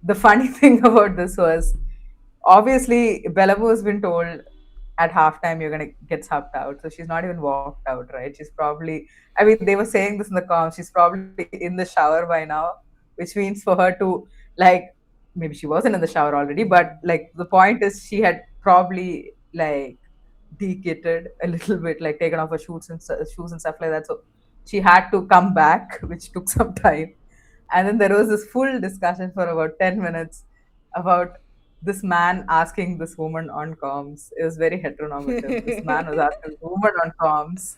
the funny thing about this was obviously Bellamo has been told at halftime you're gonna get subbed out, so she's not even walked out, right? She's probably, I mean, they were saying this in the comms, she's probably in the shower by now, which means for her to like, maybe she wasn't in the shower already, but like the point is she had probably like de-kitted a little bit, like taken off her shoes and stuff like that. So she had to come back, which took some time. And then there was this full discussion for about 10 minutes about this man asking this woman on comms. It was very heteronormative. This man was asking the woman on comms,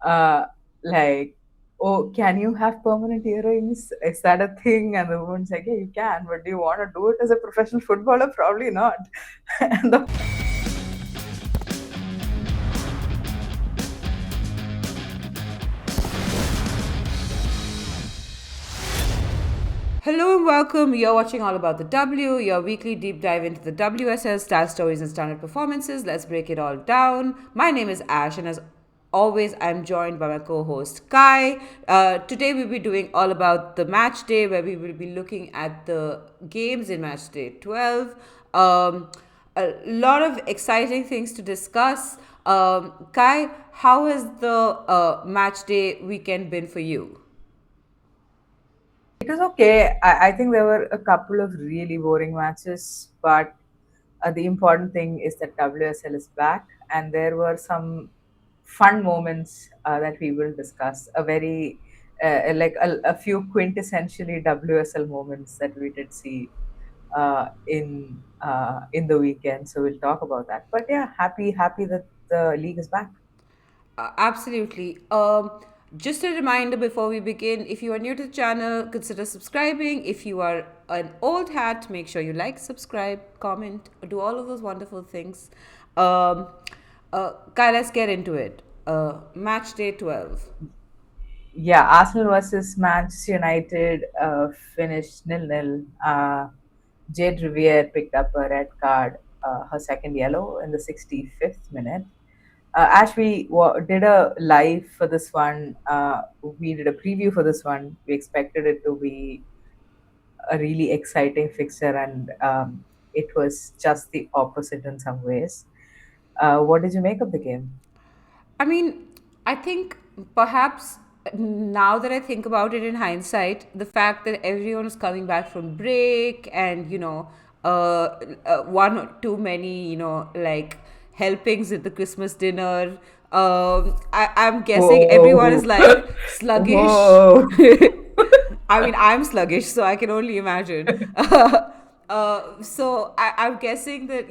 uh, like, oh, can you have permanent earrings? Is that a thing? And the woman's like, yeah, you can, but do you want to do it as a professional footballer? Probably not. And the Hello and welcome. You're watching All About the W, your weekly deep dive into the WSL star stories and standard performances. Let's break it all down. My name is Ash, and as always, I'm joined by my co host Kai. Today, we'll be doing all about the match day, where we will be looking at the games in match day 12. A lot of exciting things to discuss. Kai, how has the match day weekend been for you? It was okay. I think there were a couple of really boring matches, but the important thing is that WSL is back, and there were some fun moments that we will discuss. A very a few quintessentially WSL moments that we did see in the weekend. So we'll talk about that. But yeah, happy that the league is back. Absolutely. Just a reminder before we begin, if you are new to the channel, consider subscribing. If you are an old hat, make sure you like, subscribe, comment, do all of those wonderful things. Um, Kai, let's get into it. Match day 12. Yeah, Arsenal versus Manchester United finished nil-nil. Jade Riviere picked up a red card, her second yellow in the 65th minute. Ash, we did a live for this one. We did a preview for this one. We expected it to be a really exciting fixture, and it was just the opposite in some ways. What did you make of the game? I mean, I think perhaps now that I think about it in hindsight, the fact that everyone was coming back from break and, one or too many, like helpings at the Christmas dinner. I'm guessing everyone is Whoa! like sluggish. Whoa! I mean, I'm sluggish, so I can only imagine. I'm guessing that,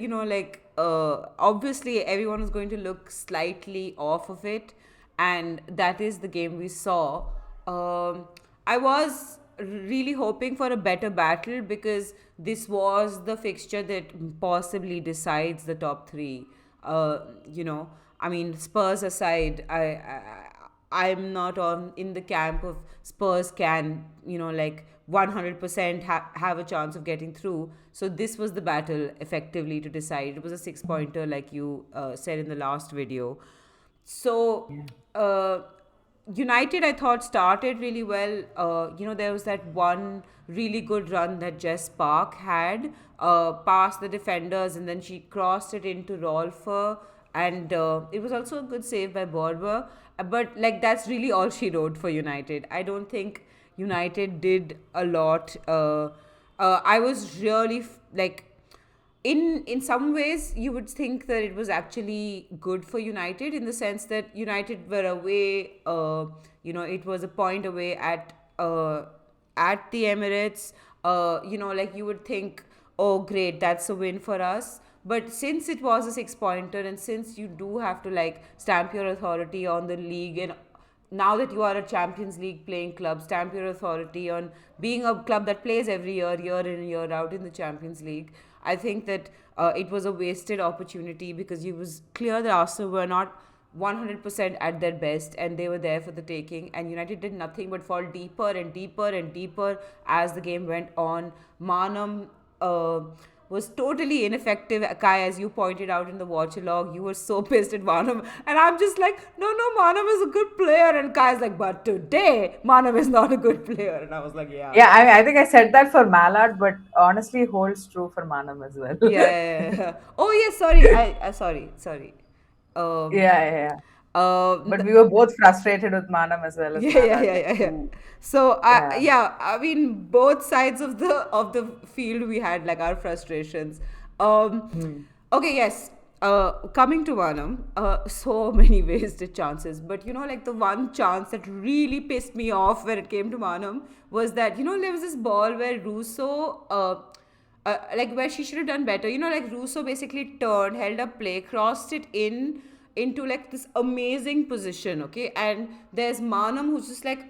obviously everyone is going to look slightly off of it, and that is the game we saw. I was really hoping for a better battle because this was the fixture that possibly decides the top three. Uh, you know, I mean, Spurs aside, I'm not on in the camp of Spurs can, 100% have a chance of getting through. So this was the battle effectively to decide. It was a six pointer, like you said in the last video. So, Yeah. United, I thought, started really well. There was that one really good run that Jess Park had past the defenders, and then she crossed it into Rolfer, and it was also a good save by Borber. But like that's really all she wrote for United. I don't think United did a lot. I was really in some ways you would think that it was actually good for United in the sense that United were away, it was a point away at the Emirates. Like you would think, oh great, that's a win for us. But since it was a six pointer, and since you do have to like stamp your authority on the league, and now that you are a Champions League playing club, stamp your authority on being a club that plays every year in and year out in the Champions League. I think that it was a wasted opportunity because it was clear that Arsenal were not 100% at their best and they were there for the taking. And United did nothing but fall deeper and deeper and deeper as the game went on. Manam was totally ineffective. Kai, as you pointed out in the watch log, you were so pissed at Manam. And I'm just like, no, Manam is a good player. And Kai's like, but today, Manam is not a good player. And I was like, yeah. Yeah, I think I said that for Mallard, but honestly holds true for Manam as well. Yeah, yeah, yeah. Oh, yes, sorry. Sorry. Um, Yeah, yeah, yeah. um, But we were both frustrated with Manam as well as yeah, yeah, Mallard, yeah, like yeah, yeah. two. So, Yeah. yeah, I mean, both sides of the field we had like our frustrations. Um, Hmm. okay, yes. Coming to Vanam, so many wasted chances. But like the one chance that really pissed me off when it came to Manam was that there was this ball where Russo, like where she should have done better. Like Russo basically turned, held up play, crossed it into like this amazing position. Okay, and there's Manam who's just like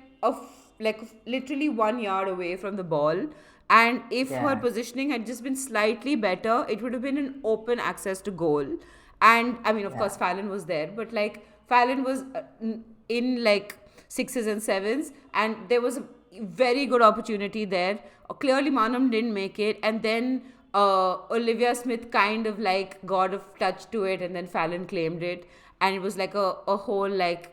literally 1 yard away from the ball. And if her Yeah. positioning had just been slightly better, it would have been an open access to goal. And I mean, of Yeah. course, Fallon was there, but like Fallon was in like sixes and sevens, and there was a very good opportunity there. Clearly, Manam didn't make it, and then Olivia Smith kind of like got a touch to it, and then Fallon claimed it, and it was like a whole like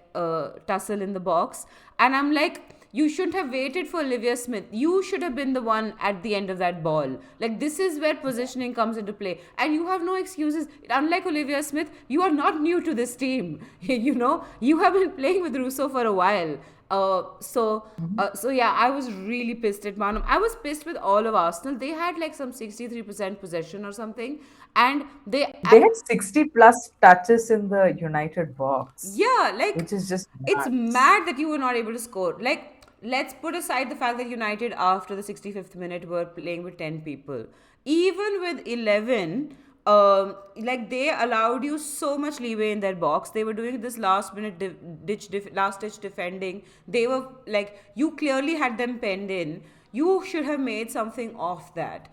tussle in the box. And I'm like, you shouldn't have waited for Olivia Smith. You should have been the one at the end of that ball. Like, this is where positioning comes into play. And you have no excuses. Unlike Olivia Smith, you are not new to this team. You have been playing with Russo for a while. Mhm. So yeah, I was really pissed at Manam. I was pissed with all of Arsenal. They had like some 63% possession or something, and They had 60 plus touches in the United box, yeah, like which is just it's nuts. mad that you were not able to score. Like, let's put aside the fact that United, after the 65th minute, were playing with 10 people. Even with 11, like they allowed you so much leeway in their box. They were doing this last minute last ditch defending. They were like, you clearly had them penned in. You should have made something of that.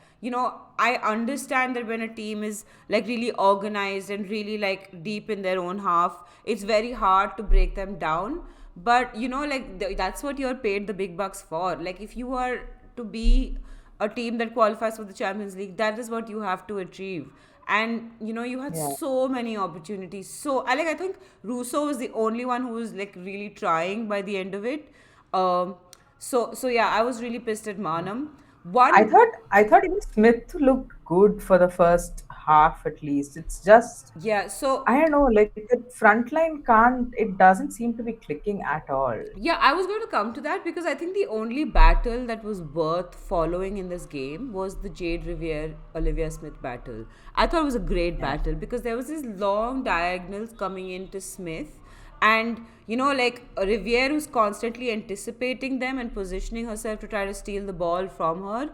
I understand that when a team is like really organized and really like deep in their own half, it's very hard to break them down. But like that's what you're paid the big bucks for. Like, if you are to be a team that qualifies for the Champions League, that is what you have to achieve. And you had Yeah. so many opportunities. So I think Russo was the only one who was like really trying by the end of it. um so yeah, I was really pissed at Manam. One. I thought even Smith looked good for the first half at least. It's just Yeah, so I don't know, like the front line can't it doesn't seem to be clicking at all. yeah, I was going to come to that because I think the only battle that was worth following in this game was the Jade Riviere Olivia Smith battle. I thought it was a great Yeah. battle because there was these long diagonals coming into Smith, and like Riviere was constantly anticipating them and positioning herself to try to steal the ball from her.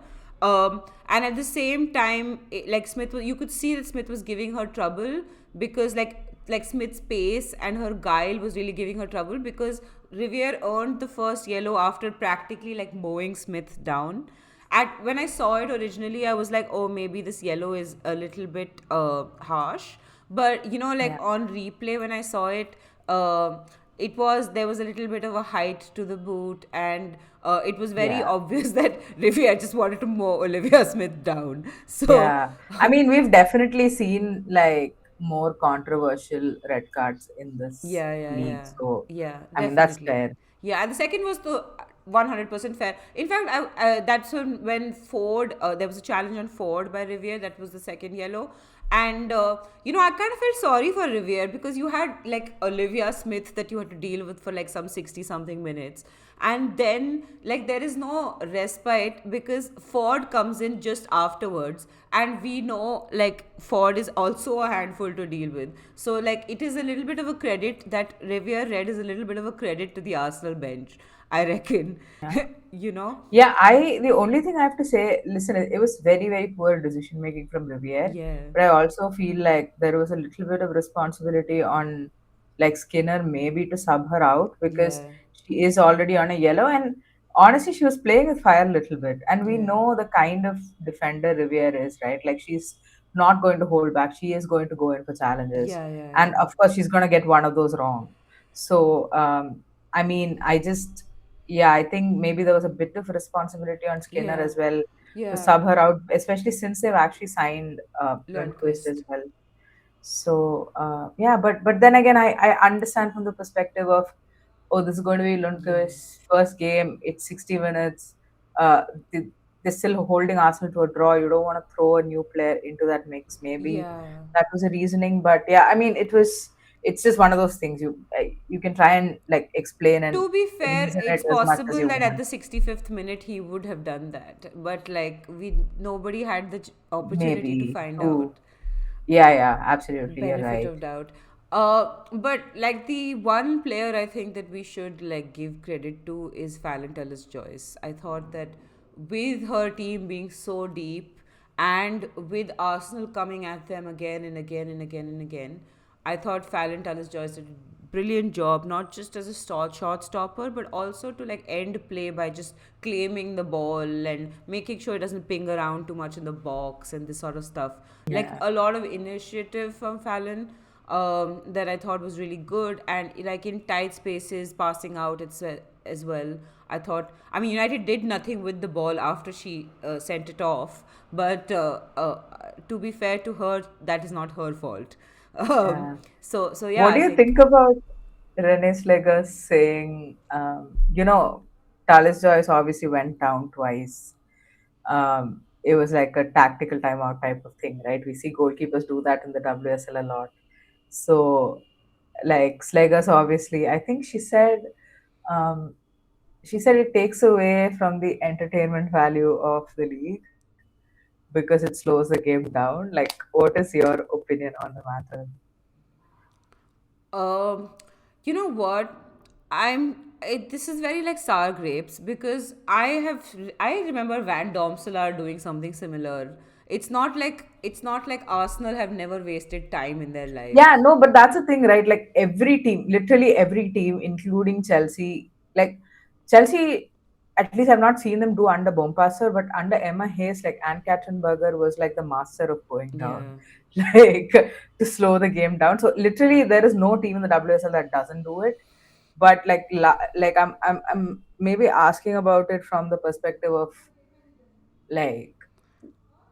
And at the same time, like you could see that Smith was giving her trouble because like Smith's pace and her guile was really giving her trouble because Riviere earned the first yellow after practically like mowing Smith down. At when I saw it originally, I was like, oh, maybe this yellow is a little bit harsh. But like Yeah. on replay when I saw it, uh, there was a little bit of a height to the boot, and it was very Yeah. obvious that Riviere just wanted to mow Olivia Smith down. So Yeah. I mean, we've definitely seen like more controversial red cards in this yeah, yeah, league. yeah, So, yeah, I mean, that's definitely. fair. Yeah, and the second was the 100% fair. In fact, that's when Ford, there was a challenge on Ford by Riviere. That was the second yellow. And, I kind of felt sorry for Riviere because you had like Olivia Smith that you had to deal with for like some 60 something minutes. And then, like, there is no respite because Ford comes in just afterwards, and we know like Ford is also a handful to deal with. So like it is a little bit of a credit that Riviere Red is a little bit of a credit to the Arsenal bench, I reckon. Yeah. you know Yeah, the only thing I have to say, listen, it was very, very poor decision making from Riviere, yeah, but I also feel like there was a little bit of responsibility on like Skinner maybe to sub her out because yeah, she is already on a yellow, and honestly, she was playing with fire a little bit, and we yeah, know the kind of defender Riviere is, right? Like she's not going to hold back; she is going to go in for challenges, yeah, yeah, and yeah, of course, she's going to get one of those wrong. So, I mean, I just yeah, I think maybe there was a bit of responsibility on Skinner yeah, as well. to Yeah, sub her out, especially since they've actually signed Lundqvist as Lundqvist. well. So yeah, but then again, I understand from the perspective of, oh, this is going to be Yeah, Lundqvist's first game. It's 60 minutes. Uh, they, they're still holding Arsenal to a draw. You don't want to throw a new player into that mix. Maybe yeah. that was a reasoning, but yeah, I mean, it was. It's just one of those things you can try and like explain and To be fair, reason it it's as much as possible you that at want. the 65th minute he would have done that, but like we nobody had the opportunity to Maybe find true. out. Yeah, yeah, absolutely. You're Benefit right. of doubt. But like the one player I think that we should like give credit to is Fallon Ellis Joyce. I thought that with her team being so deep and with Arsenal coming at them again and again and again and again, I thought Fallon Ellis Joyce did a brilliant job, not just as a shot stopper, but also to like end play by just claiming the ball and making sure it doesn't ping around too much in the box and this sort of stuff. Like Yeah, a lot of initiative from Fallon that I thought was really good, and like in tight spaces, passing out as well. I thought, I mean, United did nothing with the ball after she sent it off, but to be fair to her, that is not her fault. yeah. So yeah, What I do you think think about Renee Slager saying, Talis Joyce obviously went down twice. It was like a tactical timeout type of thing, right? We see goalkeepers do that in the WSL a lot. So, like Slager's obviously, I think um, she said it takes away from the entertainment value of the league because it slows the game down. Like, what is your opinion on the matter? Um, you know what? This is very like sour grapes because I remember Van Domselaar doing something similar. It's not like Arsenal have never wasted time in their Yeah, life. no, but that's the thing, right? Like every team, literally every team, including Chelsea, like Chelsea, at least I've not seen them do under Bompasser, but under Emma Hayes, like Anne Katzenberger was like the master of going down, Yeah. like to slow the game down. So literally, there is no team in the WSL that doesn't do it. But like I'm maybe asking about it from the perspective of like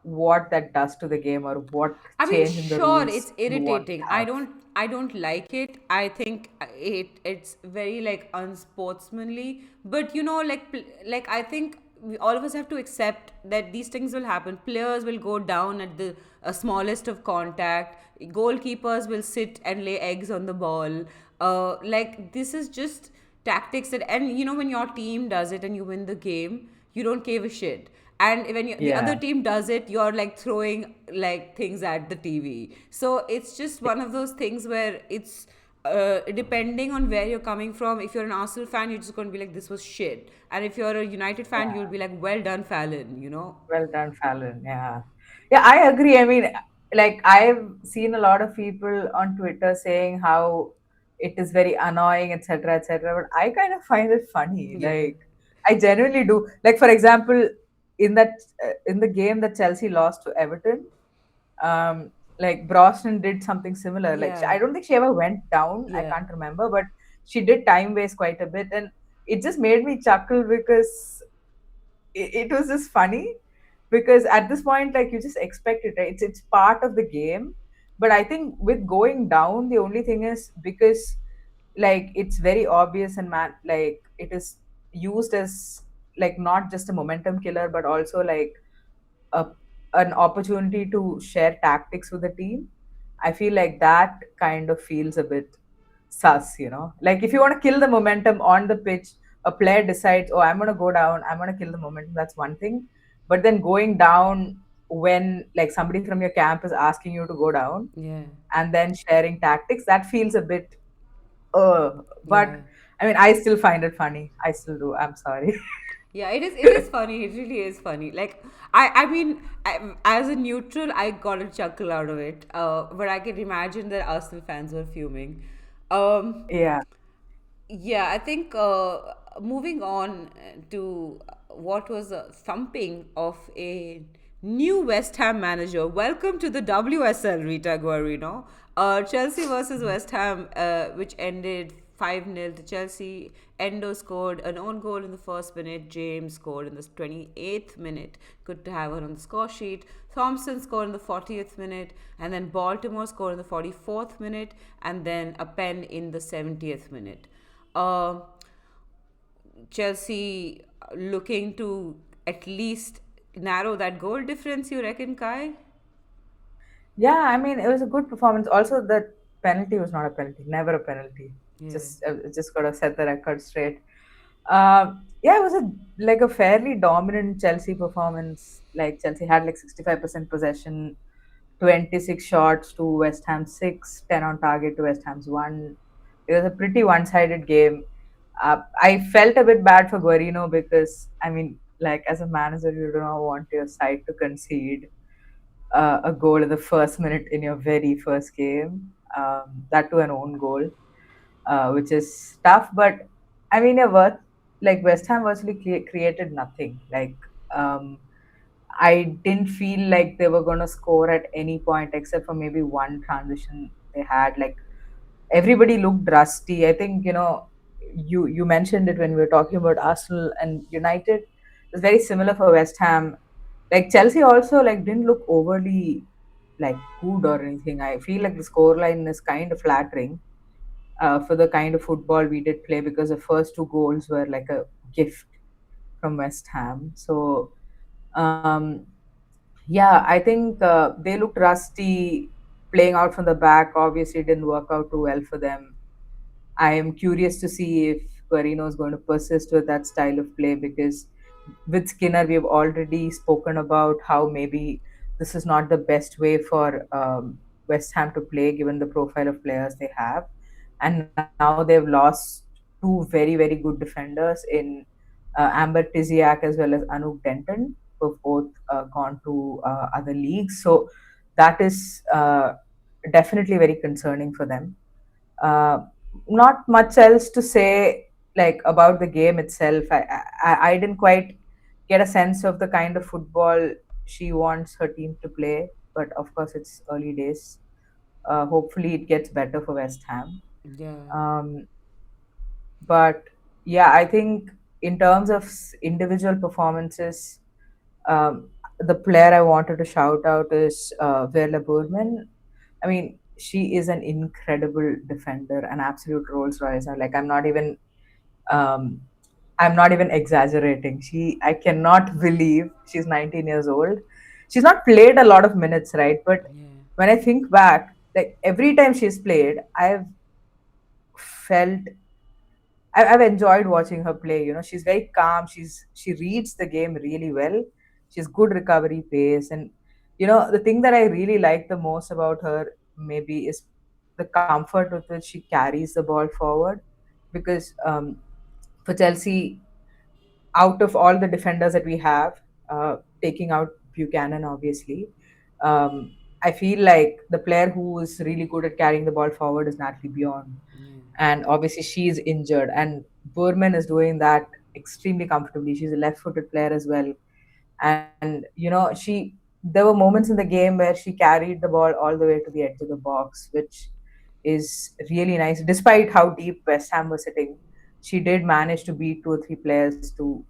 what that does to the game or what I mean, change in the sure, rules it's you want to irritating. I have. don't I don't like it. I think it's very like unsportsmanly. But you know, like I think all of us have to accept that these things will happen. Players will go down at the smallest of contact. Goalkeepers will sit and lay eggs on the ball. Like this is just tactics that, and you know, when your team does it and you win the game, you don't give a shit. And when the Yeah. other team does it, you're like throwing like things at the TV. So it's just one of those things where it's depending on where you're coming from. If you're an Arsenal fan, you're just going to be like, this was shit. And if you're a United fan, you'll be like, well done, Fallon, you know? Well done, Fallon. Yeah. Yeah, I agree. I mean, like, I've seen a lot of people on Twitter saying how it is very annoying, etc., etc. But I kind of find it funny. Yeah. Like, I genuinely do. Like, for example, in that in the game that Chelsea lost to Everton, like Brosnan did something similar. Like, Yeah. I don't think she ever went down. I Yeah. can't remember, but she did time waste quite a bit, and it just made me chuckle because it was just funny because at this point like you just expect it, right? It's part of the game. But I think with going down, the only thing is because like it's very obvious and man, like it is used as like not just a momentum killer but also like a, an opportunity to share tactics with the team. I feel like that kind of feels a bit sus, you know? Like if you want to kill the momentum on the pitch, a player decides, oh, I'm going to go down, I'm going to kill the momentum, that's one thing. But then going down when like somebody from your camp is asking you to go down Yeah. and then sharing tactics, that feels a bit, uh, but Yeah. I mean, I still find it funny. I still do. I'm sorry. Yeah, it is funny. It really is funny. Like I mean, as a neutral, I got a chuckle out of it. But I can imagine that Arsenal fans were fuming. Um, Yeah. yeah, I think moving on to what was a thumping of a new West Ham manager. Welcome to the WSL, Rita Guarino. Chelsea versus West Ham, which ended 5-0 to Chelsea. Endo scored an own goal in the first minute. James scored in the 28th minute. Good to have her on the score sheet. Thompson scored in the 40th minute. And then Baltimore scored in the 44th minute. And then a pen in the 70th minute. Uh, Chelsea looking to at least narrow that goal difference, you reckon, Kai? Yeah, I mean, it was a good performance. Also, the penalty was not a penalty, never a penalty. Yeah. Just got to set the record straight. Yeah, it was like a fairly dominant Chelsea performance. Like Chelsea had like 65% possession, 26 shots to West Ham 6, 10 on target to West Ham's 1. It was a pretty one-sided game. I felt a bit bad for Guarino because I mean, like as a manager, you do not want your side to concede a goal in the first minute in your very first game. That to an own goal, which is tough. But I mean, like West Ham virtually created nothing. Like I didn't feel like they were going to score at any point except for maybe one transition they had. Like everybody looked rusty. I think you mentioned it when we were talking about Arsenal and United. It's very similar for West Ham. Like Chelsea also like didn't look overly like good or anything. I feel like the scoreline is kind of flattering for the kind of football we did play because the first two goals were like a gift from West Ham. So um, yeah, I think they looked rusty. Playing out from the back obviously didn't work out too well for them. I am curious to see if Guarino is going to persist with that style of play because with Skinner, we've already spoken about how maybe this is not the best way for West Ham to play given the profile of players they have. And now they've lost two very, very good defenders in Amber Tiziak as well as Anouk Denton, who've both gone to other leagues. So that is definitely very concerning for them. Uh, Not much else to say like about the game itself. I didn't quite get a sense of the kind of football she wants her team to play, but of course it's early days. Hopefully it gets better for West Ham. Yeah. Um, but yeah, I think in terms of individual performances, the player I wanted to shout out is Verla Burman. I mean, she is an incredible defender, an absolute Rolls Royce. Like um, I'm not even exaggerating. I cannot believe she's 19 years old. She's not played a lot of minutes, right? But Yeah. when I think back, like every time she's played, I've felt I've enjoyed watching her play. She's very calm. She reads the game really well. She's good recovery pace, and the thing that I really like the most about her maybe is the comfort with which she carries the ball forward. Because for Chelsea, out of all the defenders that we have, taking out Buchanan, obviously, I feel like the player who is really good at carrying the ball forward is Natalie Bjorn, Yeah. and obviously she's injured, and Burman is doing that extremely comfortably. She's a left-footed player as well, and she there were moments in the game where she carried the ball all the way to the edge of the box, which is really nice. Despite how deep West Ham was sitting, she did manage to beat two or three players to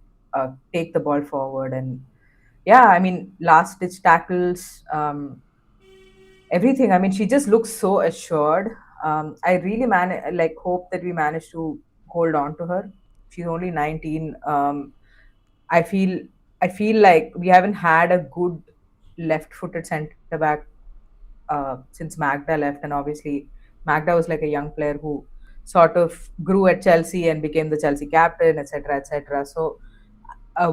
take the ball forward, and yeah, I mean, last ditch tackles. Everything. I mean, she just looks so assured. I really like hope that we manage to hold on to her. She's only 19. I feel I feel like we haven't had a good left-footed centre back since Magda left, and obviously Magda was like a young player who sort of grew at Chelsea and became the Chelsea captain, etc., etc. So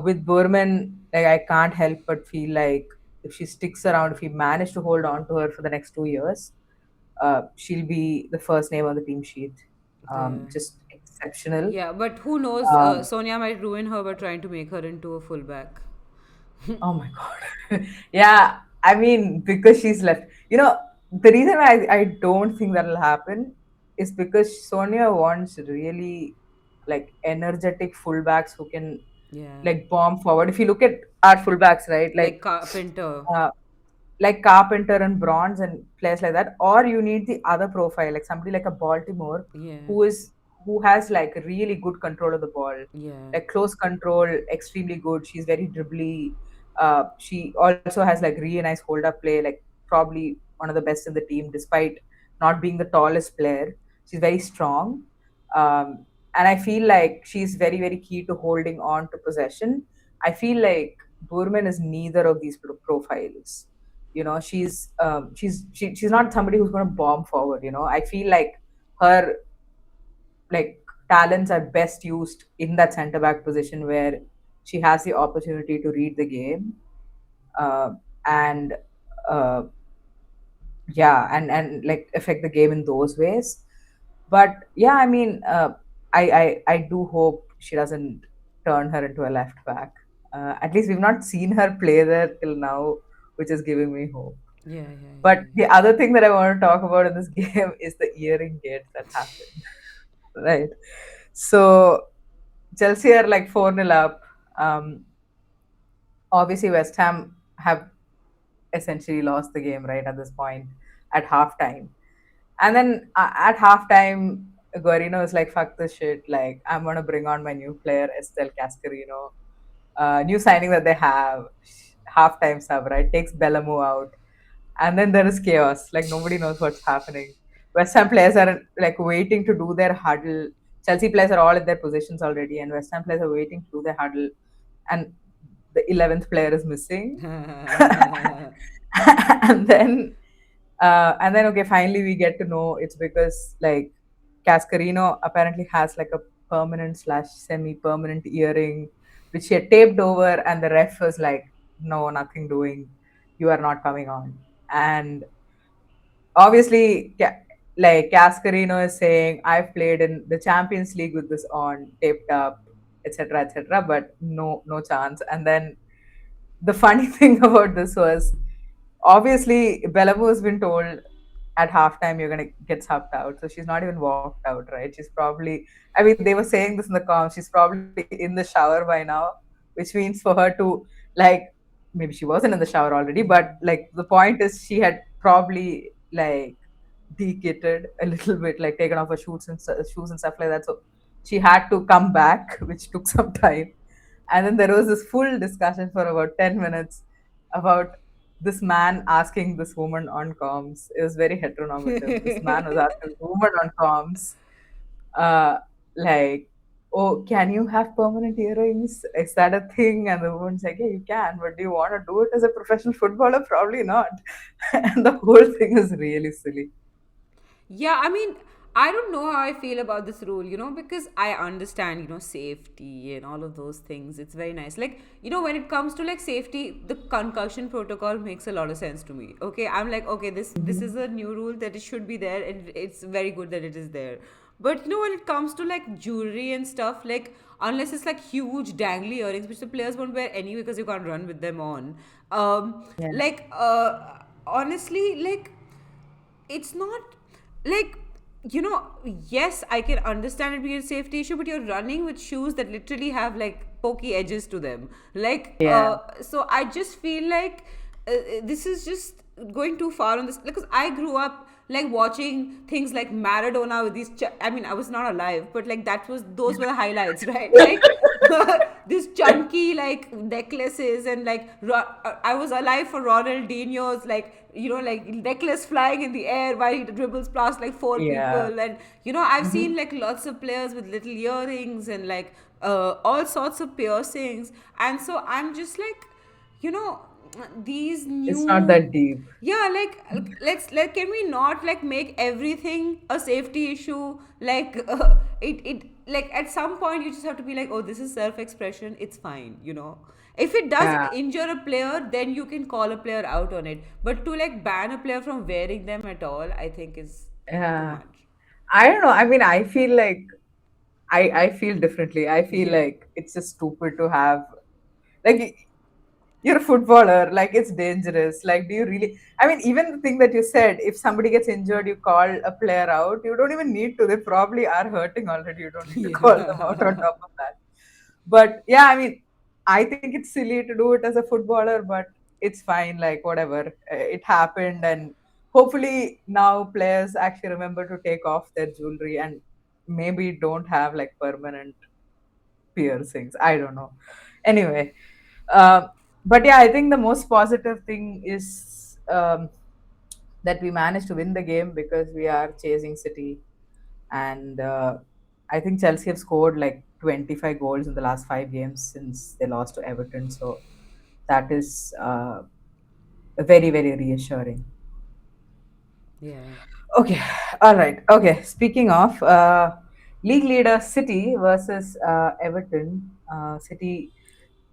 with Burman, like I can't help but feel like if she sticks around, if we manage to hold on to her for the next 2 years, she'll be the first name on the team sheet. Yeah. Just exceptional. Yeah, but who knows? Um, Sonia might ruin her by trying to make her into a fullback. oh my god. Yeah, I mean because she's left. The reason I don't think that'll happen is because Sonia wants really like energetic fullbacks who can Yeah. like bomb forward. If you look at our fullbacks, right, Like Carpenter. uh, like Carpenter and Bronze and players like that, or you need the other profile, like somebody like a Baltimore, Yeah. who is who has like really good control of the ball, Yeah. like close control, extremely good. She's very dribbly. She also has like really nice hold up play, like probably one of the best in the team, despite not being the tallest player. She's very strong. And I feel like she's very, very key to holding on to possession. I feel like Burman is neither of these profiles. She's not somebody who's going to bomb forward. I feel like her like talents are best used in that center back position where she has the opportunity to read the game, uh, and uh, yeah, and like affect the game in those ways. But yeah, I mean, I do hope she doesn't turn her into a left back. At least we've not seen her play there till now, which is giving me hope. Yeah, yeah, But yeah, the other thing that I want to talk about in this game is the earring gate that happened. Right. So Chelsea are like 4-0 up. Um, Obviously, West Ham have essentially lost the game right at this point at halftime. And then at halftime, Guarino is like, fuck this shit. Like, I'm going to bring on my new player, Estelle Cascarino. New signing that they have. Halftime sub, right? Takes Bellamo out. And then there is chaos. Like, nobody knows what's happening. West Ham players are like waiting to do their huddle. Chelsea players are all in their positions already, and West Ham players are waiting to do their huddle. And the 11th player is missing. yeah. and then okay, finally we get to know it's because like Cascarino apparently has like a permanent slash semi-permanent earring which she had taped over, and the ref was like, no, nothing doing, you are not coming on. And obviously like Cascarino is saying, I've played in the Champions League with this on taped up, etc., etc., but no chance. And then the funny thing about this was, obviously Bellamo has been told at halftime you're gonna get subbed out, so she's not even walked out, right? She's probably, I mean, they were saying this in the comms, she's probably in the shower by now, which means for her to like, maybe she wasn't in the shower already, but like the point is she had probably like de-kitted a little bit, like taken off her shoes and stuff like that. So she had to come back, which took some time. And then there was this full discussion for about 10 minutes about this man asking this woman on comms. It was very heteronormative. This man was asking the woman on comms, uh, like, oh, can you have permanent earrings? Is that a thing? And the woman's like, yeah, you can, but do you want to do it as a professional footballer? Probably not. And the whole thing is really silly. Yeah, I mean, I don't know how I feel about this rule, because I understand, safety and all of those things. It's very nice. Like, when it comes to like safety, the concussion protocol makes a lot of sense to me. Okay, I'm like, okay, this is a new rule that it should be there, and it's very good that it is there. But when it comes to like jewelry and stuff, like unless it's like huge dangly earrings, which the players won't wear anyway because you can't run with them on. Yeah. Honestly, like it's not like yes, I can understand it being a safety issue, but you're running with shoes that literally have like pokey edges to them, like Yeah. so I just feel like this is just going too far on this, because I grew up like watching things like Maradona with these I mean, I was not alive, but like those were the highlights, right? Like these chunky like necklaces, and like I was alive for Ronaldinho's like like necklace flying in the air while he dribbles past like four Yeah. people. And I've seen like lots of players with little earrings and like all sorts of piercings. And so I'm just like, you know these It's not new, that deep. yeah, like let can we not like make everything a safety issue? Like it like at some point you just have to be like, oh, this is self expression, it's fine. If it does Yeah. injure a player, then you can call a player out on it, but to like ban a player from wearing them at all, I think is too Yeah. much. I don't know. I mean, I feel like I feel differently. I feel Yeah. like it's just stupid to have like, you're a footballer, like it's dangerous. Like, do you really, I mean, even the thing that you said, if somebody gets injured, you call a player out, you don't even need to. They probably are hurting already. You don't need to call them out on Yeah. top of that. But yeah, I mean, I think it's silly to do it as a footballer, but it's fine, like whatever. It happened, and hopefully now players actually remember to take off their jewelry and maybe don't have like permanent piercings. I don't know. Anyway, uh, but yeah, I think the most positive thing is that we managed to win the game because we are chasing City, and I think Chelsea have scored like 25 goals in the last 5 games since they lost to Everton. So that is very, very reassuring. Yeah. Okay, all right. Okay, speaking of league leader City versus Everton, City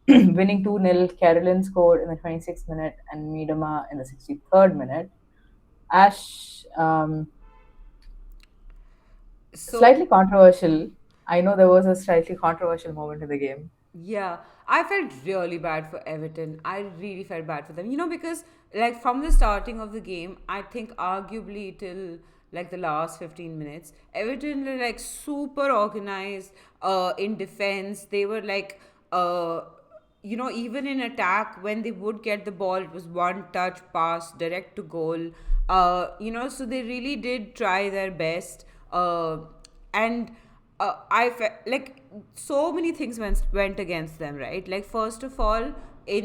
winning 2-0. Carolyn scored in the 26th minute and Miedema in the 63rd minute. Ash, So slightly controversial. I know there was a slightly controversial moment in the game. yeah, I felt really bad for Everton. I really felt bad for them. Because like from the starting of the game, I think arguably till like the last 15 minutes, Everton were like super organized in defense. They were like even in attack, when they would get the ball, it was one touch pass direct to goal. So they really did try their best. And like so many things went against them, right? Like, first of all, they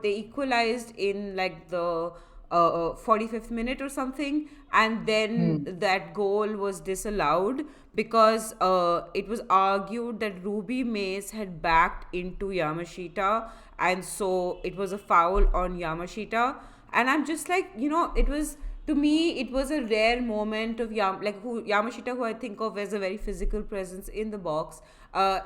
equalized in like the 45th minute or something, and then Hmm. that goal was disallowed because it was argued that Ruby Mace had backed into Yamashita, and so it was a foul on Yamashita. And I'm just like, it was, to me, it was a rare moment of Yamashita, who I think of as a very physical presence in the box, uh,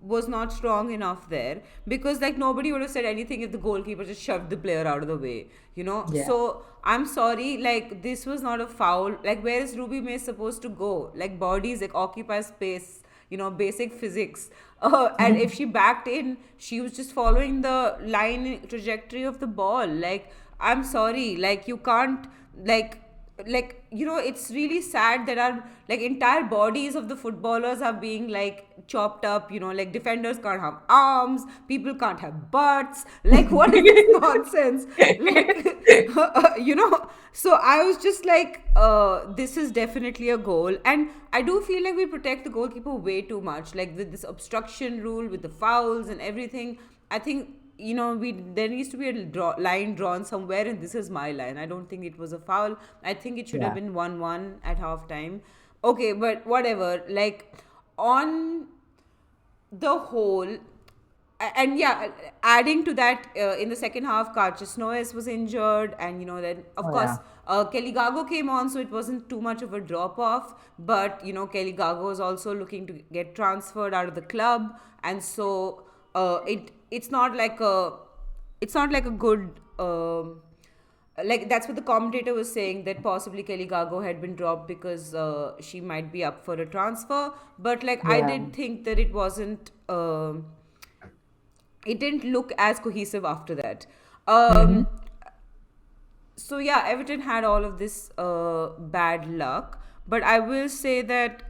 was not strong enough there, because like nobody would have said anything if the goalkeeper just shoved the player out of the way, Yeah. So I'm sorry, like this was not a foul. Like, where is Ruby May supposed to go? Like, bodies like occupy space, basic physics. And if she backed in, she was just following the line trajectory of the ball. Like, I'm sorry, like you can't, like it's really sad that our like entire bodies of the footballers are being like chopped up. Like, defenders can't have arms, people can't have butts. Like, what is this nonsense? Like, so I was just like, this is definitely a goal. And I do feel like we protect the goalkeeper way too much, like with this obstruction rule, with the fouls and everything. I think, we there needs to be a line drawn somewhere, and this is my line. I don't think it was a foul. I think it should have Yeah. been 1-1 at halftime. Okay, but whatever. Like, on the whole, and yeah, adding to that, in the second half, Carches Noes was injured, and then of Oh course yeah. Kelly Gago came on, so it wasn't too much of a drop off. But Kelly Gago is also looking to get transferred out of the club, and so it's not like a good. Like, that's what the commentator was saying, that possibly Kelly Gago had been dropped because she might be up for a transfer. But like, I Yeah. did think that it didn't look as cohesive after that. Mm-hmm. So yeah, Everton had all of this bad luck, but I will say that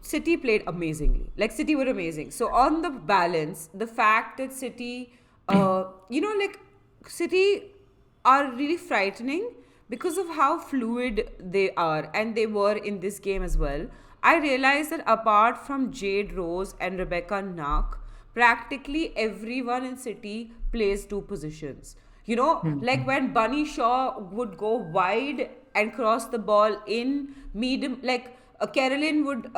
City played amazingly. Like, City were amazing. So on the balance, the fact that City, like, City are really frightening because of how fluid they are, and they were in this game as well. I realized that apart from Jade Rose and Rebecca Nark, practically everyone in City plays two positions. Like, Mm-hmm. when Bunny Shaw would go wide and cross the ball in medium, like Carolyn would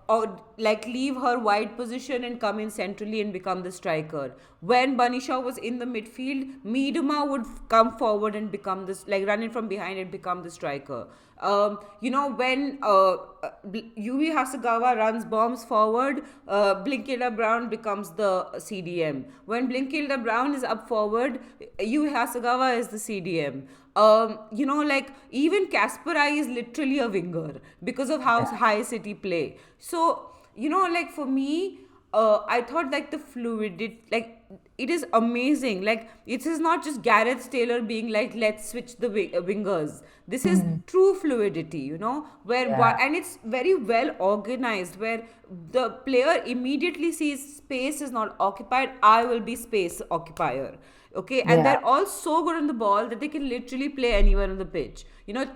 or like leave her wide position and come in centrally and become the striker. When Bunny Shaw was in the midfield, Miedema would come forward and become this, like, run in from behind and become the striker. When Yui Hasagawa runs bombs forward, Blinkilda Brown becomes the CDM. When Blinkilda Brown is up forward, Yui Hasagawa is the CDM. Like, even Kasparai is literally a winger because of how Yeah. high City play. So, like, for me, I thought like the fluidity, like it is amazing. Like, it is not just Gareth Taylor being like, let's switch the wingers. This is Mhm. true fluidity, where one, Yeah, and it's very well organized, where the player immediately sees space is not occupied, I will be space occupier. Okay, and yeah, they're all so good on the ball that they can literally play anywhere on the pitch.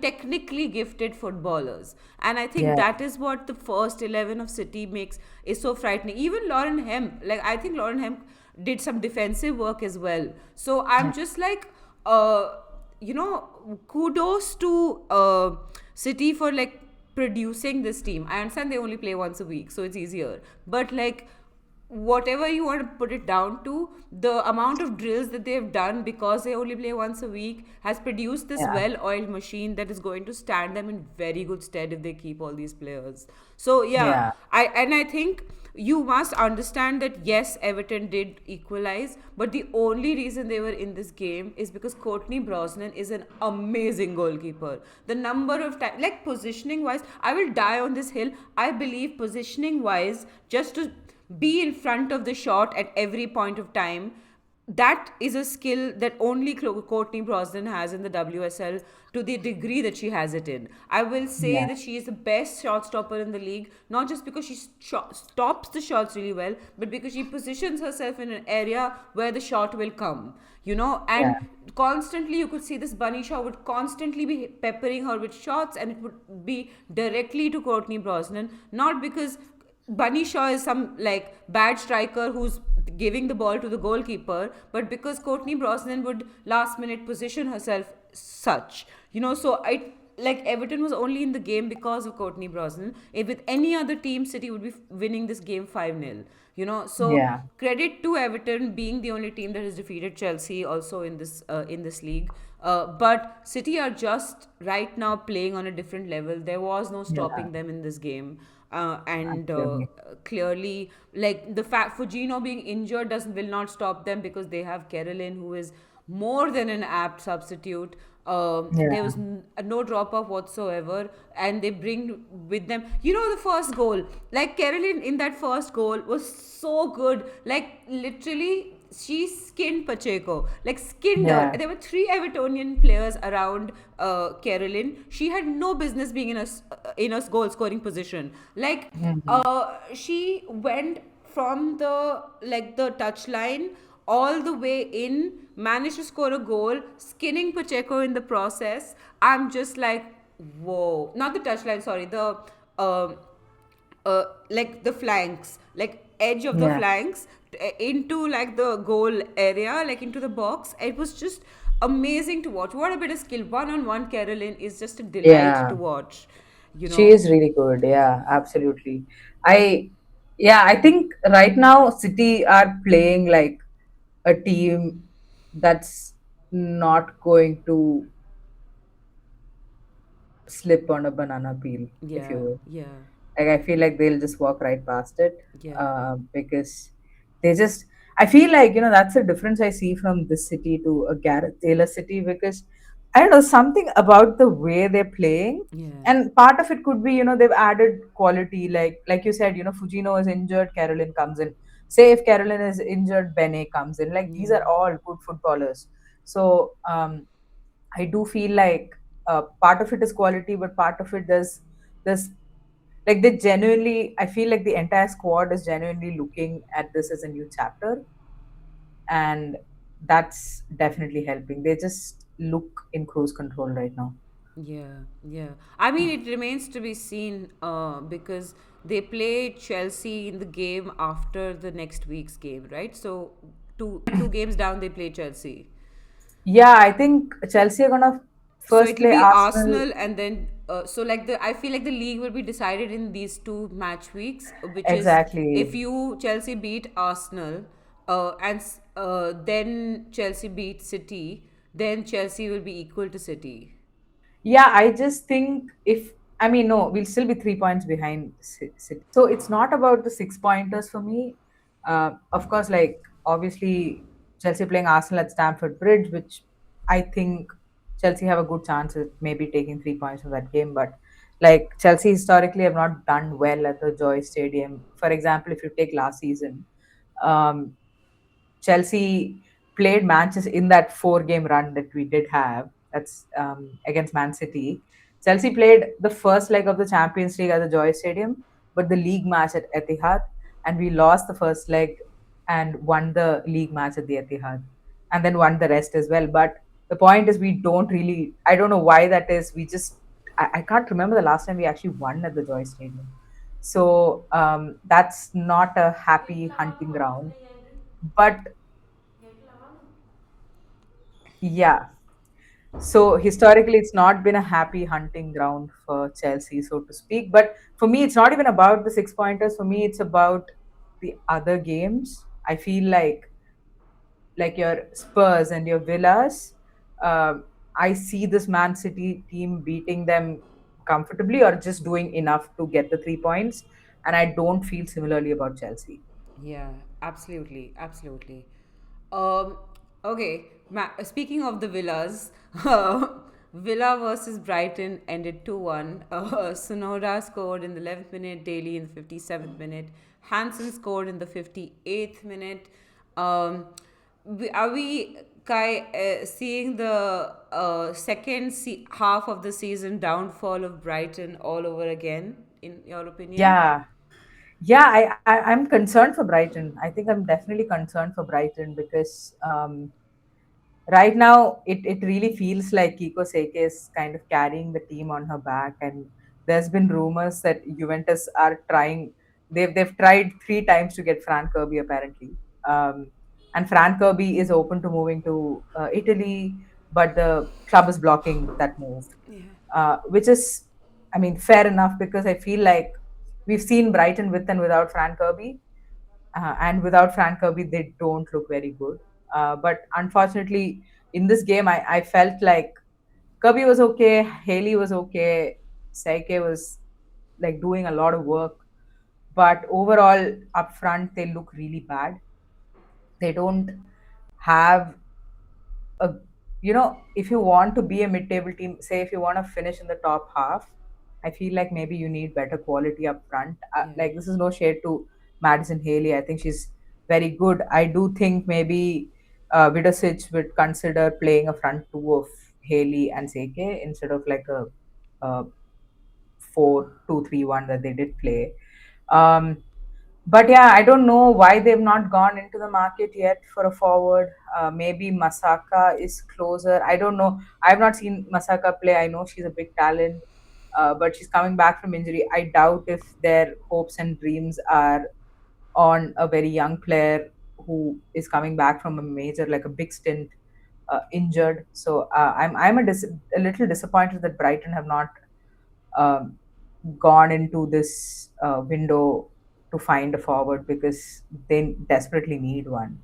Technically gifted footballers. And I think yeah, that is what the first 11 of City makes is so frightening. Even Lauren Hemp, like, I think Lauren Hemp did some defensive work as well. So I'm yeah, just like, kudos to City for like producing this team. I understand they only play once a week, so it's easier. But like, whatever you want to put it down to, the amount of drills that they've done because they only play once a week has produced this yeah, well-oiled machine that is going to stand them in very good stead if they keep all these players. So yeah, yeah, I think you must understand that yes, Everton did equalize, but the only reason they were in this game is because Courtney Brosnan is an amazing goalkeeper. The number of times, like, positioning wise, I will die on this hill. I believe positioning wise, just to be in front of the shot at every point of time, that is a skill that only Courtney Brosnan has in the WSL, to the degree that she has it in. I will say yeah, that she is the best shot stopper in the league, not just because she stops the shots really well, but because she positions herself in an area where the shot will come. yeah, And constantly you could see this Bunny Shaw would constantly be peppering her with shots, and it would be directly to Courtney Brosnan, not because Bunny Shaw is some like bad striker who's giving the ball to the goalkeeper, but because Courtney Brosnan would last minute position herself such. So I like Everton was only in the game because of Courtney Brosnan. If with any other team, City would be winning this game 5-0. So yeah, credit to Everton being the only team that has defeated Chelsea also in this league. But City are just right now playing on a different level. There was no yeah, stopping them in this game. And absolutely. clearly, like, the fact Fujino being injured doesn't will not stop them, because they have Carolyn, who is more than an apt substitute. There Yeah, was no drop off whatsoever, and they bring with them. The first goal, like, Carolyn in that first goal was so good. Like, literally, she skinned Pacheco, like skinned her. yeah, There were three Evertonian players around Carolyn. She had no business being in a goal scoring position. Like, mhm, she went from the touchline all the way in, managed to score a goal, skinning Pacheco in the process. I'm just like, whoa! Not the touchline, sorry, the um like the flanks, like edge of the yeah, flanks, into like the goal area, like into the box. It was just amazing to watch. What a bit of skill! One on one, Carolyn is just a delight yeah. to watch. You She know. is really good. Yeah, absolutely. I, yeah, I think right now City are playing like a team that's not going to slip on a banana peel, if you Yeah. will. Yeah. Like, I feel like they'll just walk right past it, Yeah. because they just. I feel like, that's a difference I see from this city to a Gareth Taylor city, because I don't know, something about the way they're playing, Yeah. and part of it could be, they've added quality, like you said, Fujino is injured, Carolyn comes in. Say if Carolyn is injured, Bene comes in. Like, these Yeah. are all good footballers. So I do feel like part of it is quality, but part of it there's like they genuinely. I feel like the entire squad is genuinely looking at this as a new chapter, and that's definitely helping. They just look in cruise control right now. Yeah, yeah. I mean, it remains to be seen because they play Chelsea in the game after the next week's game, right? So two games down, they play Chelsea. Yeah, I think Chelsea are gonna So first it'll play be Arsenal. Arsenal, and then so like the I feel like the league will be decided in these two match weeks, which is if Exactly. you Chelsea beat Arsenal, and then Chelsea beat City, then Chelsea will be equal to City. Yeah, I just think if I mean no, we'll still be 3 points behind City. So it's not about the 6 pointers for me. Of course, like obviously Chelsea playing Arsenal at Stamford Bridge, which I think Chelsea have a good chance of maybe taking 3 points from that game. But like Chelsea historically have not done well at the Joy Stadium. For example, if you take last season, um, Chelsea played Manchester in that 4 game run that we did have. That's against Man City. Chelsea played the first leg of the Champions League at the Joy Stadium, but the league match at Etihad, and we lost the first leg and won the league match at the Etihad, and then won the rest as well. But the point is, we don't really. I don't know why that is. We just. I can't remember the last time we actually won at the Joy Stadium. So that's not a happy hunting ground. But yeah, so historically, it's not been a happy hunting ground for Chelsea, so to speak. But for me, it's not even about the 6 pointers. For me, it's about the other games. I feel like your Spurs and your Villas. I see this Man City team beating them comfortably or just doing enough to get the 3 points, and I don't feel similarly about Chelsea. Yeah, absolutely, absolutely. Um, okay, speaking of the villas, Villa versus Brighton ended 2-1. Sonoda scored in the 11th minute, Daly in the 57th minute, Hansen scored in the 58th minute. Um, are we, Kai, seeing the half of the season downfall of Brighton all over again, in your opinion? Yeah, yeah, I'm concerned for Brighton. I think I'm definitely concerned for Brighton because right now it really feels like Kiko Seke is kind of carrying the team on her back, and there's been rumors that Juventus are trying. They've tried 3 times to get Fran Kirby apparently, um, and Fran Kirby is open to moving to Italy, but the club is blocking that move, which is, I mean, fair enough because I feel like we've seen Brighton with and without Fran Kirby, and without Frank Kirby, they don't look very good. But unfortunately, in this game, I felt like Kirby was okay, Haley was okay, Saike was like doing a lot of work. But overall, up front, they look really bad. They don't have a, if you want to be a mid-table team, say if you want to finish in the top half, I feel like maybe you need better quality up front. Yeah. Like, this is no shade to Madison Haley. I think she's very good. I do think maybe Vidosic would consider playing a front two of Haley and Seke instead of like a 4-2-3-1 that they did play. Um, but yeah, I don't know why they've not gone into the market yet for a forward. Maybe Masaka is closer. I don't know. I've not seen Masaka play. I know she's a big talent, but she's coming back from injury. I doubt if their hopes and dreams are on a very young player who is coming back from a major, like a big stint, injured. So I'm a little disappointed that Brighton have not um, gone into this window to find a forward because they desperately need one.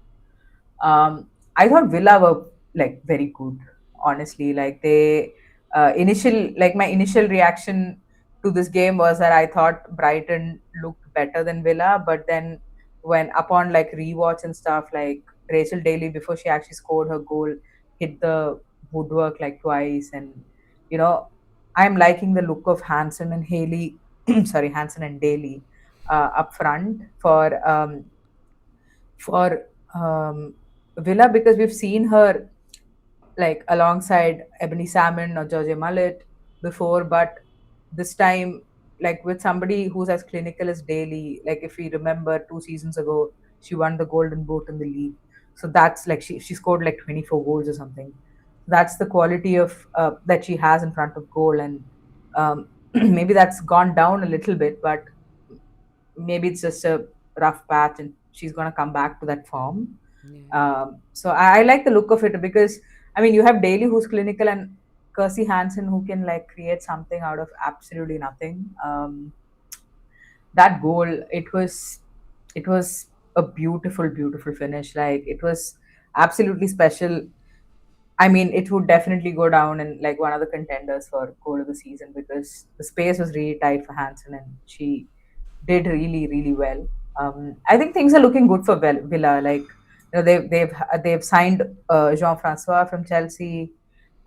I thought Villa were like very good, honestly. Like my initial reaction to this game was that I thought Brighton looked better than Villa, but then when upon like rewatch and stuff, like Rachel Daly before she actually scored her goal, hit the woodwork like twice, and you know, I'm liking the look of Hansen and Haley, sorry, Hansen and Daly up front for Villa because we've seen her like alongside Ebony Salmon or Georgia Mullet before, but this time, like with somebody who's as clinical as Daly, like if we remember 2 seasons ago, she won the Golden Boot in the league. So that's like she scored like 24 goals or something. That's the quality of that she has in front of goal, and maybe that's gone down a little bit, but maybe it's just a rough patch, and she's gonna come back to that form. Yeah. So I like the look of it because I mean you have Daly who's clinical and Kirsty Hansen who can like create something out of absolutely nothing. That goal, it was a beautiful, beautiful finish. Like it was absolutely special. I mean, it would definitely go down in like one of the contenders for goal of the season because the space was really tight for Hansen and she did really, really well. I think things are looking good for Villa. Like they've signed Jean Francois from Chelsea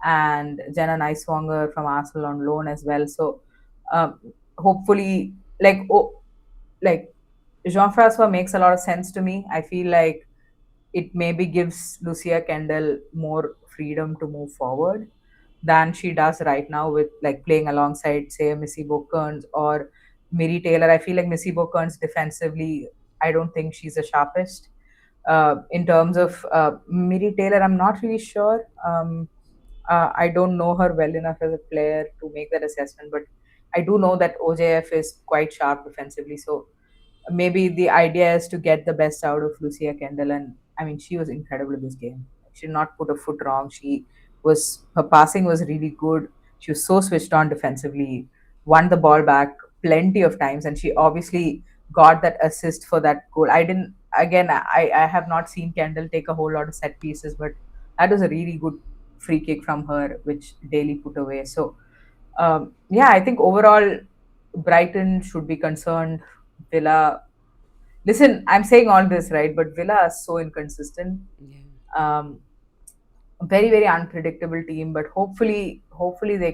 and Jenna Neiswanger from Arsenal on loan as well. So um, hopefully, like Jean Francois makes a lot of sense to me. I feel like it maybe gives Lucia Kendall more freedom to move forward than she does right now with like playing alongside, say, Missy Bokerns or Miri Taylor. I feel like Missy Bokerns defensively, I don't think she's the sharpest. In terms of Miri Taylor, I'm not really sure. I don't know her well enough as a player to make that assessment, but I do know that OJF is quite sharp defensively. So maybe the idea is to get the best out of Lucia Kendall. And I mean, she was incredible in this game. She did not put a foot wrong. Her passing was really good. She was so switched on defensively, won the ball back plenty of times, and she obviously got that assist for that goal. I have not seen Kendall take a whole lot of set pieces, but that was a really good free kick from her, which Daly put away. So, yeah, I think overall, Brighton should be concerned. Villa, listen, I'm saying all this, right? But Villa are so inconsistent. Yeah. Um, very, very unpredictable team, but hopefully they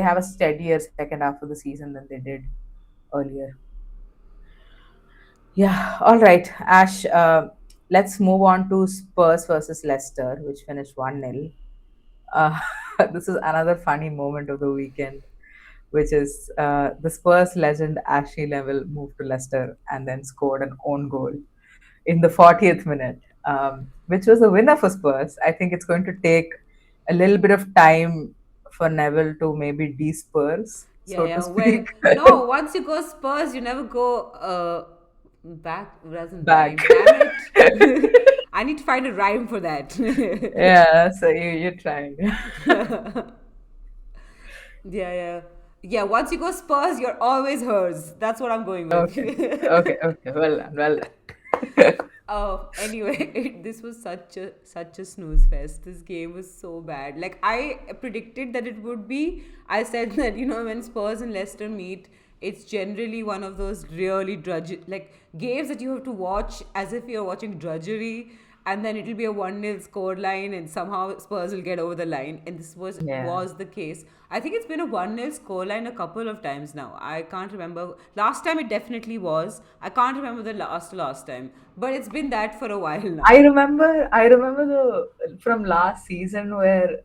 have a steadier second half of the season than they did earlier. Yeah, all right, Ash. Let's move on to Spurs versus Leicester, which finished 1-0. Uh, this is another funny moment of the weekend, which is the Spurs legend Ashley Neville moved to Leicester and then scored an own goal in the 40th minute, which was a winner for Spurs. I think it's going to take a little bit of time for Neville to maybe de-Spurs, Yeah, so to yeah. Well, speak. no, once you go Spurs, you never go back. Doesn't Back. rhyme. Damn it. I need to find a rhyme for that. Yeah, so you tried. Yeah, yeah. Yeah, once you go Spurs, you're always hers. That's what I'm going with. Okay, okay. Well done, well done. Oh, anyway, this was such a snooze fest. This game was so bad. Like I predicted that it would be. I said that when Spurs and Leicester meet, it's generally one of those really like games that you have to watch as if you're watching drudgery, and then it'll be a 1-0 score line, and somehow Spurs will get over the line. And this was Yeah. was the case. I think it's been a 1-0 score line a couple of times now. I can't remember. Last time it definitely was. I can't remember the last time. But it's been that for a while now. I remember the from last season where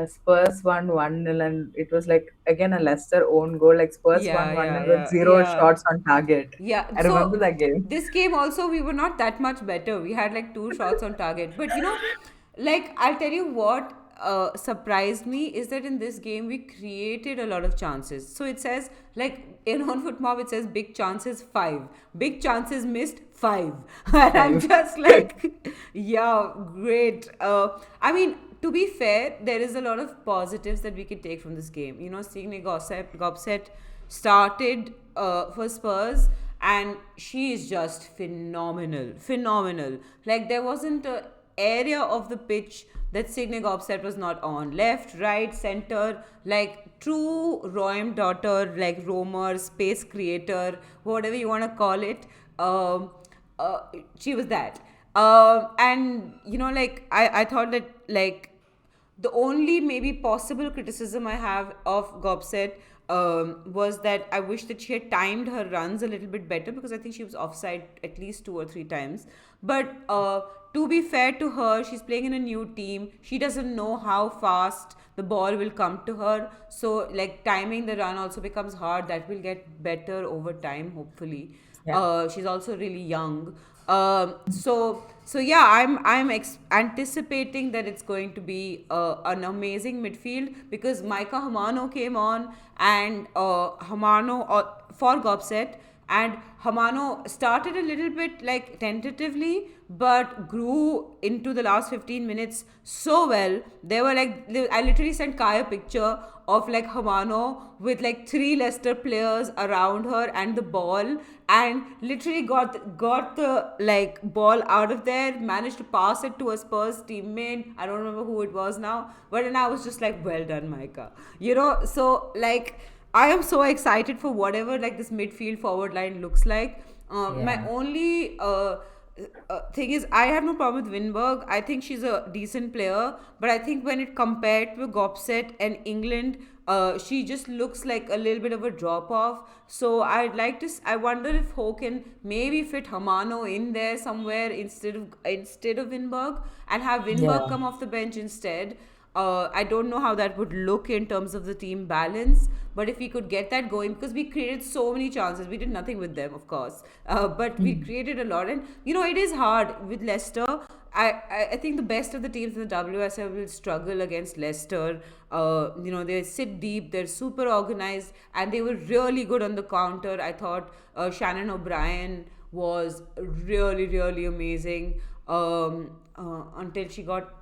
Spurs won 1-0 and it was like again a Leicester own goal. Like Spurs Yeah, won yeah, 1-0 with yeah, zero yeah. shots on target. Yeah, I remember so that game. this game also we were not that much better. We had like two shots on target. But like I'll tell you what surprised me is that in this game we created a lot of chances. So it says like in on foot mob it says big chances 5. Big chances missed 5. And I'm Five. just like yeah, great. I mean to be fair, there is a lot of positives that we could take from this game. Signe Gopset started for Spurs, and she is just phenomenal. Phenomenal. Like, there wasn't a area of the pitch that Signe Gopset was not on. Left, right, center, like true Royam daughter, like roamer, space creator, whatever you want to call it. Um, uh, she was that. And like I thought that like the only maybe possible criticism I have of Gobset was that I wish that she had timed her runs a little bit better, because I think she was offside at least 2 or 3 times. But to be fair to her, she's playing in a new team. She doesn't know how fast the ball will come to her. So, like, timing the run also becomes hard. That will get better over time, hopefully. Yeah. She's also really young. So yeah, I'm anticipating that it's going to be an amazing midfield, because Micah Hamano came on, and Hamano for Gobset, and Hamano started a little bit like tentatively, but grew into the last 15 minutes so well. They were like, I literally sent Kai a picture of like Hamano with like 3 Leicester players around her and the ball, and literally got the like ball out of there, managed to pass it to a Spurs teammate. I don't remember who it was now, but then I was just like, well done, Micah. So like I am so excited for whatever like this midfield forward line looks like. My Yeah. only thing is, I have no problem with Winberg. I think she's a decent player, but I think when it compared to Gopset and England, she just looks like a little bit of a drop off. So I'd like to. I wonder if Ho can maybe fit Hamano in there somewhere instead of Winberg, and have Winberg Yeah. come off the bench instead. I don't know how that would look in terms of the team balance, but if we could get that going, because we created so many chances, we did nothing with them, of course, but we Mm. created a lot, and it is hard with Leicester. I think the best of the teams in the WSL will struggle against Leicester. They sit deep, they're super organized, and they were really good on the counter. I thought Shannon O'Brien was really, really amazing until she got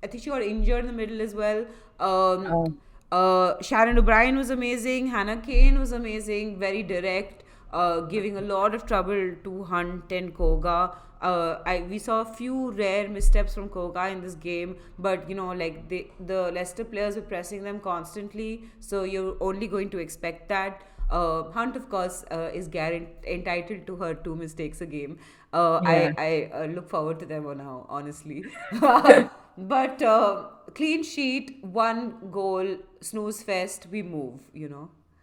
I think she got injured in the middle as well. Oh, Sharon O'Brien was amazing. Hannah Kane was amazing. Very direct, giving a lot of trouble to Hunt and Koga. We saw a few rare missteps from Koga in this game, but like the Leicester players were pressing them constantly, so you're only going to expect that. Hunt, of course, is entitled to her two mistakes a game. yeah. I look forward to them now, honestly. But clean sheet, one goal, snooze fest, we move,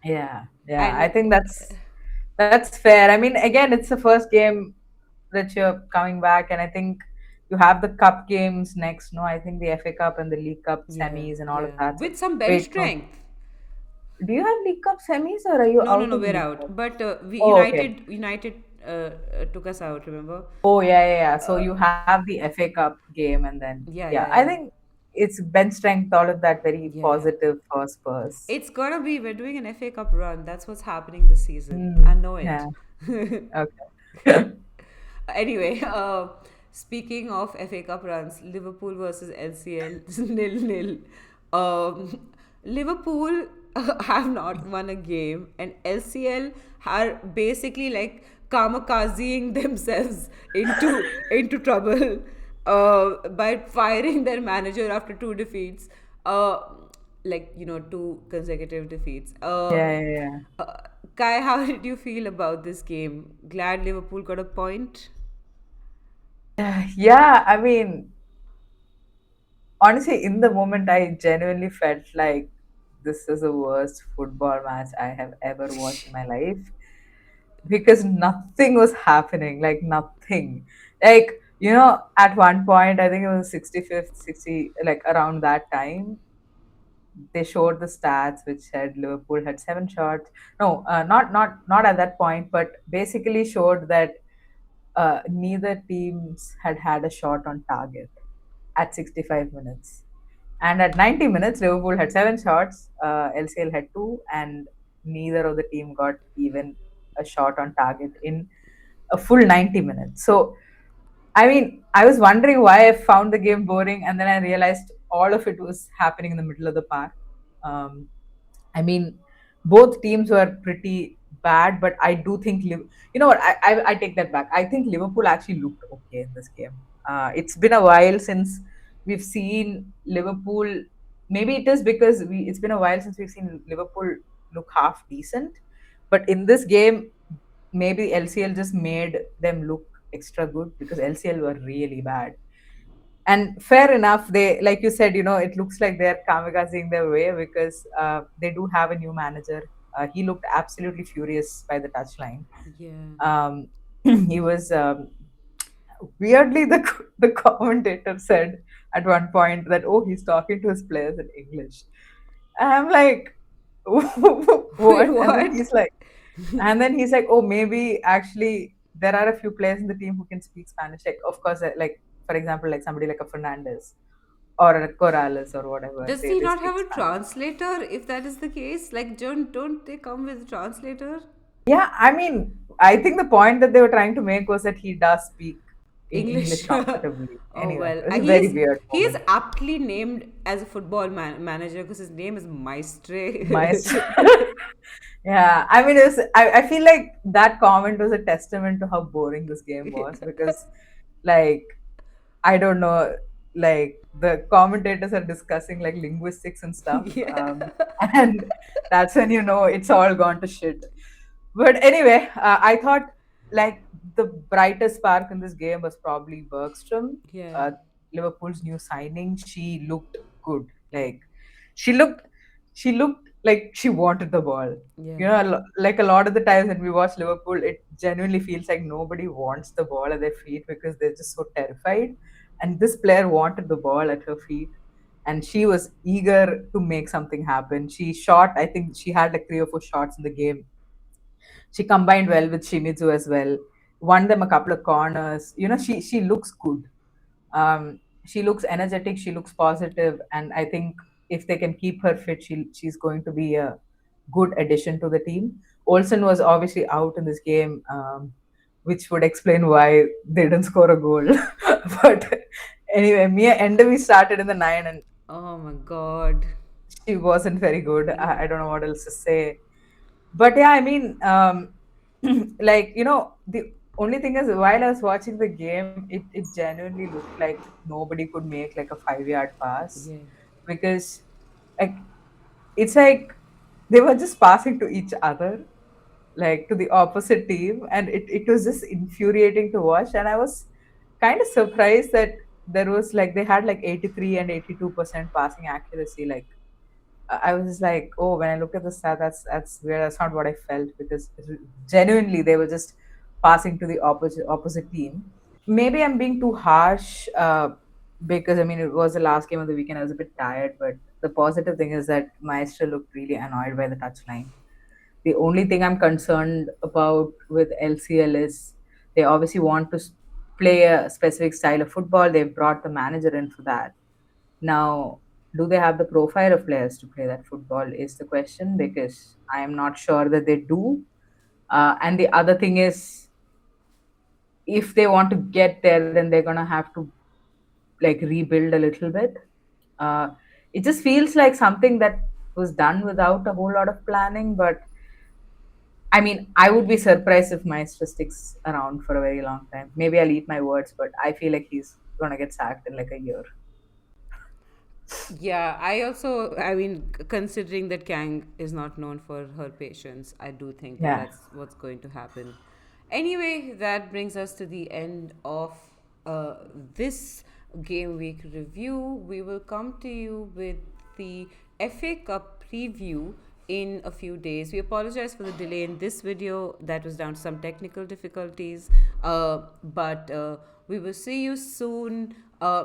Yeah, yeah. I And think that's fair. I mean, again, it's the first game that you're coming back, and I think you have the cup games next. No, I think the FA Cup and the League Cup yeah, semis and all of yeah, that. So, with some bench wait, no. strength. Do you have League Cup semis or are you No, no, out no, of we're League out. Cup? But we Oh, okay. United took us out. Remember? Oh, yeah, yeah, yeah. So you have the FA Cup game, and then Yeah, yeah, yeah, I yeah, think it's bench strength, all of that very yeah. positive for Spurs. It's gonna be. We're doing an FA Cup run. That's what's happening this season. I Mm, know it. yeah. Okay. Anyway, speaking of FA Cup runs, Liverpool versus LCL 0-0. Liverpool have not won a game, and LCL are basically like kamikazing themselves into trouble by firing their manager after two defeats. Uh, two consecutive defeats. Yeah, yeah, yeah. Uh, Kai, how did you feel about this game? Glad Liverpool got a point? Yeah, I mean, honestly, in the moment, I genuinely felt like this is the worst football match I have ever watched in my life because nothing was happening, like nothing. Like, at one point, I think it was 65th, 60, like around that time, they showed the stats which said Liverpool had 7 shots. No, not at that point, but basically showed that neither teams had a shot on target at 65 minutes. And at 90 minutes, Liverpool had 7 shots, LCL had two, and neither of the team got even a shot on target in a full 90 minutes. So, I mean, I was wondering why I found the game boring, and then I realized all of it was happening in the middle of the park. Um, I mean, both teams were pretty bad, but I do think you know what? I take that back. I think Liverpool actually looked okay in this game. It's been a while since we've seen Liverpool. Maybe it is because it's been a while since we've seen Liverpool look half decent. But in this game, maybe LCL just made them look extra good because LCL were really bad. And fair enough, they, like you said, it looks like they're kamikazing their way because they do have a new manager. He looked absolutely furious by the touchline. Yeah. Um, he was weirdly the commentator said at one point that, oh, he's talking to his players in English. And I'm like, Wait, what? what? And then he's like, oh, maybe actually there are a few players in the team who can speak Spanish. Like, of course, like for example, like somebody like a Fernandez or a Corrales or whatever, Does he they not speak have a Spanish. translator if that is the case? Like, don't they come with a translator? Yeah, I mean, I think the point that they were trying to make was that he does speak in English English. comfortably. Oh Anyway, well, it was a very he's weird he is moment. aptly named as a football manager because his name is Maestro. Maestre. Yeah, I mean, I feel like that comment was a testament to how boring this game was because, like, I don't know, like the commentators are discussing like linguistics and stuff, Yeah. and that's when it's all gone to shit. But anyway, I thought like the brightest spark in this game was probably Bergstrom, Yeah. uh, Liverpool's new signing. She looked good. Like she looked, she looked like she wanted the ball. Yeah. You know, like a lot of the times when we watch Liverpool, it genuinely feels like nobody wants the ball at their feet because they're just so terrified. And this player wanted the ball at her feet, and she was eager to make something happen. She shot. I think she had like 3 or 4 shots in the game. She combined well with Shimizu as well. Won them a couple of corners. You know, she looks good. She looks energetic. She looks positive, and I think if they can keep her fit, she's going to be a good addition to the team. Olsen was obviously out in this game, which would explain why they didn't score a goal. But anyway, Mia Endevi started in the nine, and Oh my God. she wasn't very good. I don't know what else to say. But yeah, I mean, like, the only thing is, while I was watching the game, it genuinely looked like nobody could make like a 5 yard pass, Yeah. because like it's like they were just passing to each other, like to the opposite team, and it was just infuriating to watch. And I was kind of surprised that there was like they had like 83 and 82% passing accuracy. Like I was just like, oh, when I look at the stat, that's weird. That's not what I felt, because genuinely they were just passing to the opposite team. Maybe I'm being too harsh, because I mean it was the last game of the weekend. I was a bit tired, but the positive thing is that Maestro looked really annoyed by the touchline. The only thing I'm concerned about with LCL is they obviously want to play a specific style of football. They've brought the manager in for that. Now, do they have the profile of players to play that football is the question, because I am not sure that they do. And the other thing is, if they want to get there, then they're gonna have to like rebuild a little bit. Uh, it just feels like something that was done without a whole lot of planning. But I mean, I would be surprised if Maestro sticks around for a very long time. Maybe I'll eat my words, but I feel like he's gonna get sacked in like a year. Yeah, I also, I mean, considering that Kang is not known for her patience, I do think that Yeah. that's what's going to happen. Anyway, that brings us to the end of uh, this game week review. We will come to you with the FA Cup preview in a few days. We apologize for the delay in this video. That was down to some technical difficulties. But we will see you soon.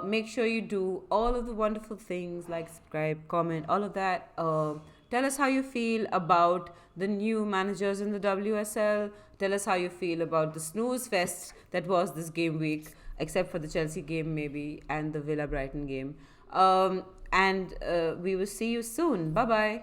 Make sure you do all of the wonderful things like subscribe, comment, all of that. Tell us how you feel about the new managers in the WSL. Tell us how you feel about the snooze fest that was this game week, except for the Chelsea game, maybe, and the Villa Brighton game. And we will see you soon. Bye bye.